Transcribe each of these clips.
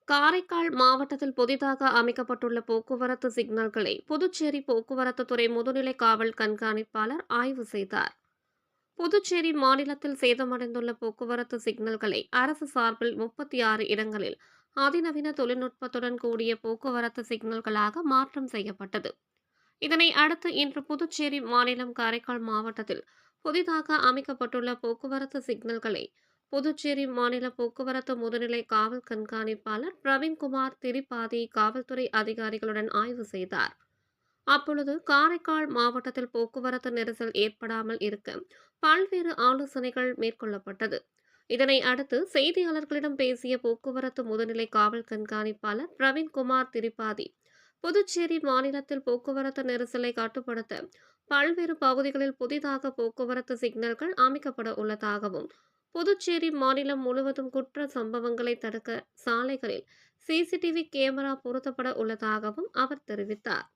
காரைக்கால் மாவட்டத்தில் புதிதாக அமைக்கப்பட்டுள்ள போக்குவரத்து சிக்னல்களை புதுச்சேரி போக்குவரத்து துறை முதுநிலை காவல் கண்காணிப்பாளர் ஆய்வு செய்தார். புதுச்சேரி மாநிலத்தில் சேதமடைந்துள்ள போக்குவரத்து சிக்னல்களை அரசு சார்பில் 36 இடங்களில் அதிநவீன தொழில்நுட்பத்துடன் கூடிய போக்குவரத்து சிக்னல்களாக மாற்றம் செய்யப்பட்டது. இதனை அடுத்து இன்று புதுச்சேரி மாநிலம் காரைக்கால் மாவட்டத்தில் புதிதாக அமைக்கப்பட்டுள்ள போக்குவரத்து சிக்னல்களை புதுச்சேரி மாநில போக்குவரத்து முதுநிலை காவல் கண்காணிப்பாளர் பிரவீன்குமார் திரிபாதி காவல்துறை அதிகாரிகளுடன் ஆய்வு செய்தார். அப்பொழுது காரைக்கால் மாவட்டத்தில் போக்குவரத்து நெரிசல் ஏற்படாமல் இருக்க பல்வேறு ஆலோசனைகள் மேற்கொள்ளப்பட்டது. இதனை அடுத்து செய்தியாளர்களிடம் பேசிய போக்குவரத்து முதுநிலை காவல் கண்காணிப்பாளர் பிரவீன்குமார் திரிபாதி, புதுச்சேரி மாநிலத்தில் போக்குவரத்து நெரிசலை கட்டுப்படுத்த பல்வேறு பகுதிகளில் புதிதாக போக்குவரத்து சிக்னல்கள் அமைக்கப்பட உள்ளதாகவும், புதுச்சேரி மாநிலம் முழுவதும் குற்ற சம்பவங்களை தடுக்க சாலைகளில் சிசிடிவி கேமரா பொருத்தப்பட உள்ளதாகவும் அவர் தெரிவித்தார்.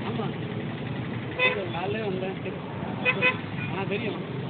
ஆமா, காலையிலே வந்தேன். தெரியும்.